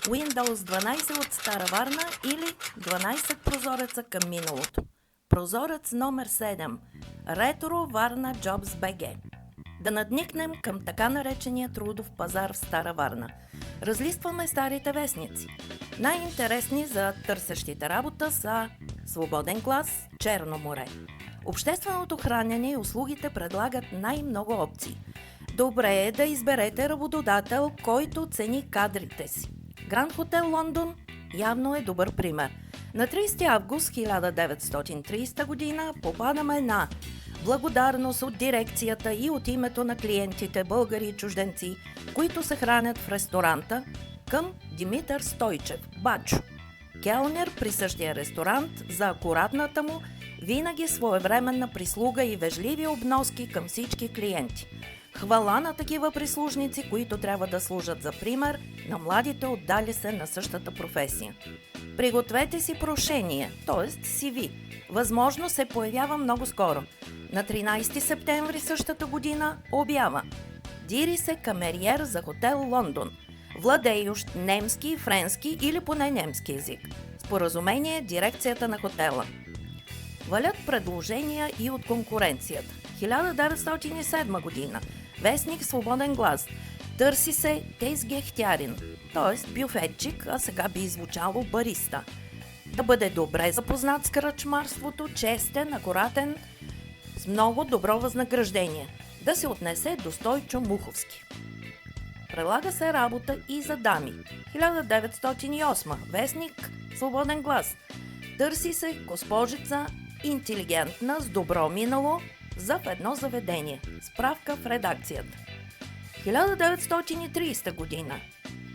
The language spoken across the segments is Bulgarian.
Windows 12 от Стара Варна или 12 прозореца към миналото. Прозорец номер 7. Ретро Варна Jobs BG. Да надникнем към така наречения трудов пазар в Стара Варна. Разлистваме старите вестници. Най-интересни за търсещите работа са Свободен глас, Черно море. Общественото хранене и услугите предлагат най-много опции. Добре е да изберете работодател, който цени кадрите си. Гранд Хотел Лондон явно е добър пример. На 30 август 1930 година попадаме на благодарност от дирекцията и от името на клиентите българи и чужденци, които се хранят в ресторанта, към Димитър Стойчев, Бачо. Келнер при същия ресторант, за акуратната му, винаги своевременна прислуга и вежливи обноски към всички клиенти. Хвала на такива прислужници, които трябва да служат за пример на младите отдали се на същата професия. Пригответе си прошение, т.е. CV. Възможно се появява много скоро. На 13 септември същата година обява: дири се камериер за хотел Лондон, владеющ немски, френски или поне немски език. Споразумение дирекцията на хотела. Валят предложения и от конкуренцията. 1907 година. Вестник Свободен глас. Търси се тезгехтярин, т.е. бюфетчик, а сега би звучало бариста. Да бъде добре запознат с кръчмарството, честен, акуратен, с много добро възнаграждение. Да се отнесе до Стойчо Муховски. Прелага се работа и за дами. 1908. Вестник Свободен глас. Търси се госпожица интелигентна, с добро минало, за в едно заведение. Справка в редакцията. 1930 година.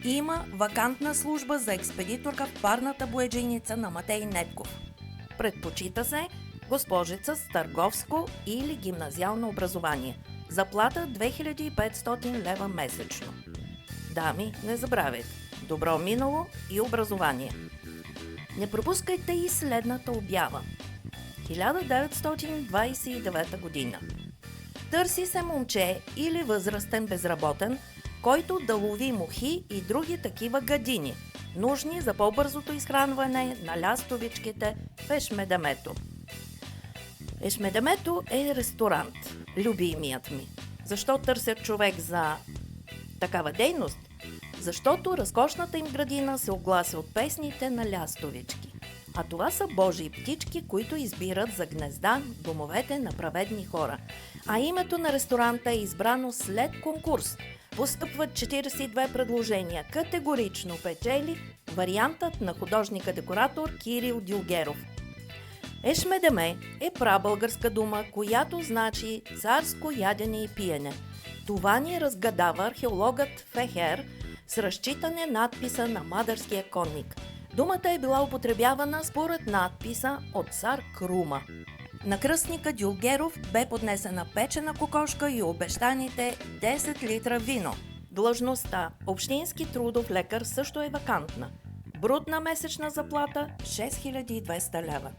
Има вакантна служба за експедиторка в парната бояджийница на Матей Нетков. Предпочита се госпожица с търговско или гимназиално образование. Заплата 2500 лева месечно. Дами, не забравяйте. Добро минало и образование. Не пропускайте и следната обява. 1929 година. Търси се момче или възрастен безработен, който да лови мухи и други такива гадини, нужни за по-бързото изхранване на лястовичките в Ешмедемето. Ешмедемето е ресторант, любимият ми. Защо търсят човек за такава дейност? Защото разкошната им градина се оглася от песните на лястовички. А това са божии птички, които избират за гнезда домовете на праведни хора. А името на ресторанта е избрано след конкурс. Постъпват 42 предложения. Категорично печели вариантът на художника-декоратор Кирил Дюлгеров. Ешмедеме е прабългарска дума, която значи царско ядене и пиене. Това ни разгадава археологът Фехер с разчитане надписа на Мадърския конник. Думата е била употребявана според надписа от цар Крума. На кръстника Дюлгеров бе поднесена печена кокошка и обещаните 10 литра вино. Длъжността общински трудов лекар също е вакантна. Брутна месечна заплата 6200 лева.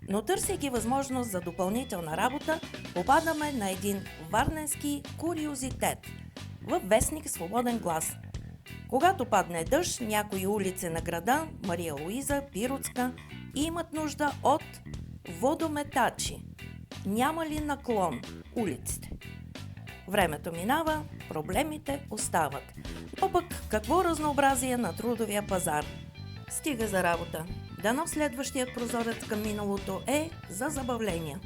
Но търсейки възможност за допълнителна работа, попадаме на един варненски куриозитет във вестник Свободен глас. Когато падне дъжд, някои улици на града, Мария Луиза, Пиротска, имат нужда от водометачи. Няма ли наклон улиците? Времето минава, проблемите остават. Но пък какво разнообразие на трудовия пазар? Стига за работа. Дано следващият прозорец към миналото е за забавления.